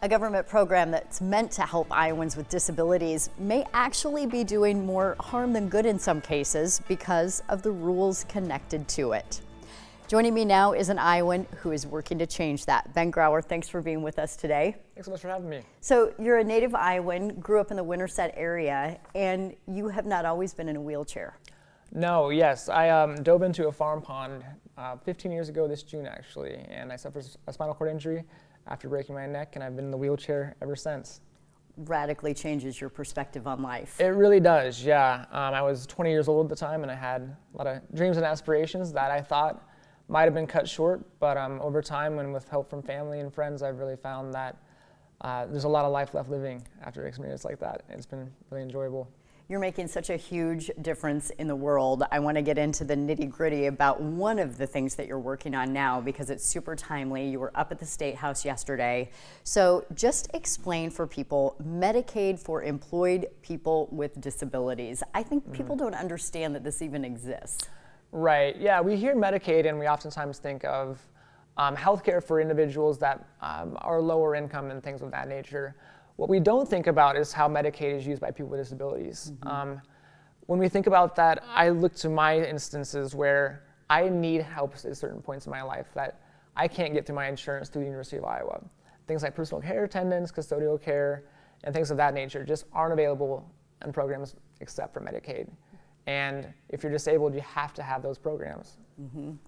A government program that's meant to help Iowans with disabilities may actually be doing more harm than good in some cases because of the rules connected to it. Joining me now is an Iowan who is working to change that. Ben Grauer, thanks for being with us today. Thanks so much for having me. So you're a native Iowan, grew up in the Winterset area, and you have not always been in a wheelchair. No, yes, I dove into a farm pond 15 years ago this June actually, and I suffered a spinal cord injury after breaking my neck, and I've been in the wheelchair ever since. Radically changes your perspective on life. It really does, yeah. I was 20 years old at the time, and I had a lot of dreams and aspirations that I thought might have been cut short, but over time and with help from family and friends, I've really found that there's a lot of life left living after an experience like that. It's been really enjoyable. You're making such a huge difference in the world. I want to get into the nitty-gritty about one of the things that you're working on now because it's super timely. You were up at the State House yesterday. So just explain for people Medicaid for employed people with disabilities. I think people don't understand that this even exists. Right, yeah, we hear Medicaid and we oftentimes think of healthcare for individuals that are lower income and things of that nature. What we don't think about is how Medicaid is used by people with disabilities. When we think about that, I look to my instances where I need help at certain points in my life that I can't get through my insurance through the University of Iowa. Things like personal care attendants, custodial care, and things of that nature just aren't available in programs except for Medicaid. And if you're disabled, you have to have those programs.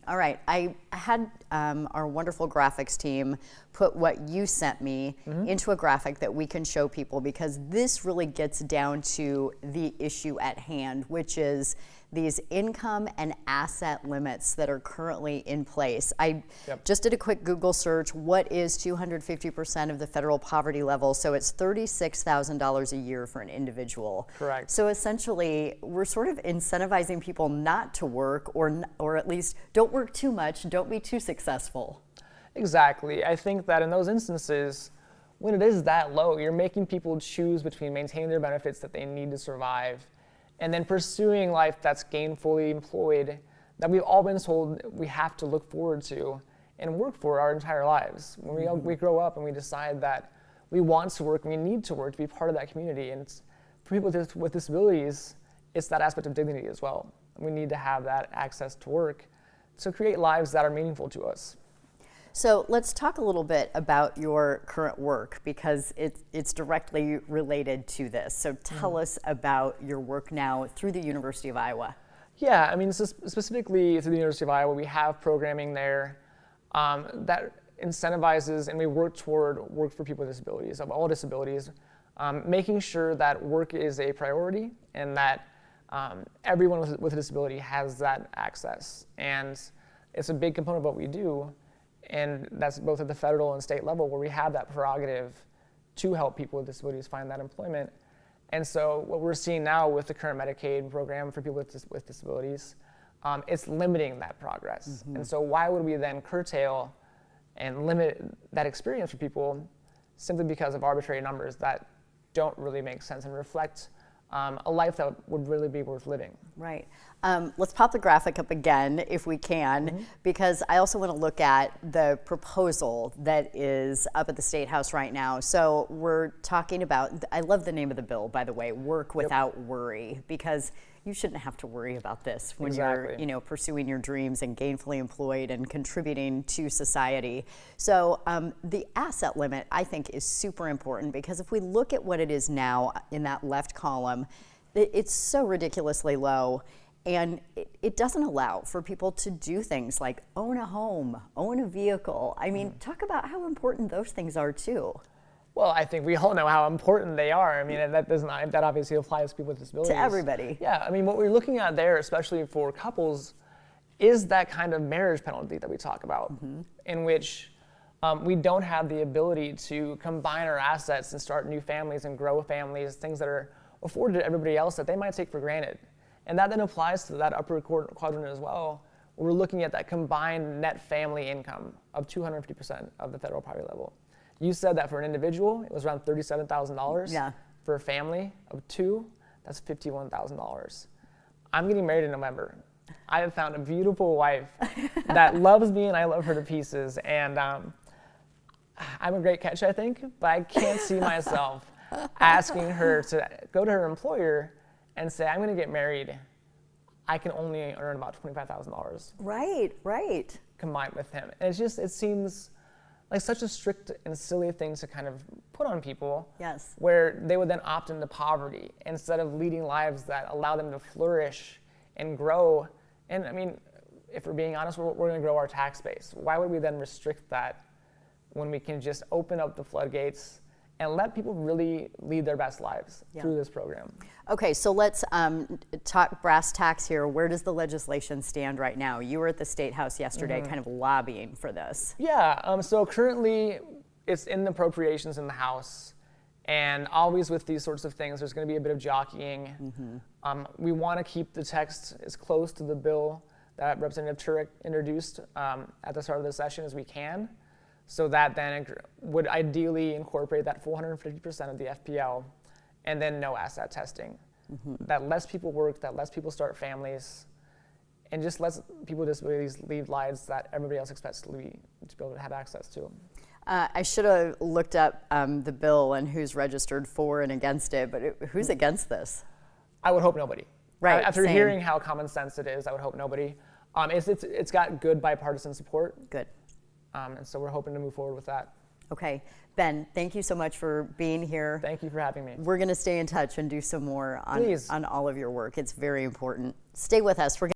All right, I had our wonderful graphics team put what you sent me into a graphic that we can show people because this really gets down to the issue at hand, which is these income and asset limits that are currently in place. I just did a quick Google search. What is 250% of the federal poverty level? So it's $36,000 a year for an individual. Correct. So essentially, we're sort of incentivizing people not to work or at least don't work too much, don't be too successful. Exactly. I think that in those instances, when it is that low, you're making people choose between maintaining their benefits that they need to survive and then pursuing life that's gainfully employed that we've all been told we have to look forward to and work for our entire lives. When we grow up and we decide that we want to work and we need to work to be part of that community, and for people with disabilities, it's that aspect of dignity as well. We need to have that access to work to create lives that are meaningful to us. So let's talk a little bit about your current work because it's directly related to this. So tell us about your work now through the University of Iowa. Yeah, I mean, specifically through the University of Iowa, we have programming there that incentivizes and we work toward work for people with disabilities, of all disabilities, making sure that work is a priority and that everyone with a disability has that access. And it's a big component of what we do. And that's both at the federal and state level where we have that prerogative to help people with disabilities find that employment. And so what we're seeing now with the current Medicaid program for people with disabilities, it's limiting that progress. And so why would we then curtail and limit that experience for people simply because of arbitrary numbers that don't really make sense and reflect a life that would really be worth living. Right. Let's pop the graphic up again if we can, because I also want to look at the proposal that is up at the State House right now. So we're talking about, I love the name of the bill, by the way, Work Without Worry, because you shouldn't have to worry about this when you're pursuing your dreams and gainfully employed and contributing to society. So the asset limit, I think, is super important because if we look at what it is now in that left column, it's so ridiculously low. And it doesn't allow for people to do things like own a home, own a vehicle. I mean, talk about how important those things are too. Well, I think we all know how important they are. I mean, that obviously applies to people with disabilities. To everybody. Yeah, I mean, what we're looking at there, especially for couples, is that kind of marriage penalty that we talk about, in which we don't have the ability to combine our assets and start new families and grow families, things that are afforded to everybody else that they might take for granted. And that then applies to that upper quadrant as well. We're looking at that combined net family income of 250% of the federal poverty level. You said that for an individual, it was around $37,000. Yeah. For a family of two, that's $51,000. I'm getting married in November. I have found a beautiful wife that loves me and I love her to pieces. And I'm a great catch, I think, but I can't see myself asking her to go to her employer and say, I'm going to get married. I can only earn about $25,000 Right. combined with him. And it seems like such a strict and silly thing to kind of put on people. Yes. Where they would then opt into poverty instead of leading lives that allow them to flourish and grow. And I mean, if we're being honest, we're going to grow our tax base. Why would we then restrict that when we can just open up the floodgates and let people really lead their best lives through this program? Okay, so let's talk brass tacks here. Where does the legislation stand right now? You were at the State House yesterday kind of lobbying for this. Yeah, so currently it's in the appropriations in the House, and always with these sorts of things, there's going to be a bit of jockeying. We want to keep the text as close to the bill that Representative Turek introduced at the start of the session as we can, so that then it would ideally incorporate that 450% of the FPL and then no asset testing. That less people work, that less people start families, and just lets people with disabilities lead lives that everybody else expects to be able to have access to. I should have looked up the bill and who's registered for and against it, but who's against this? I would hope nobody. Right, After same. hearing how common sense it is, I would hope nobody. It's got good bipartisan support. Good. And so we're hoping to move forward with that. Okay. Ben, thank you so much for being here. Thank you for having me. We're going to stay in touch and do some more Please. on all of your work. It's very important. Stay with us. We're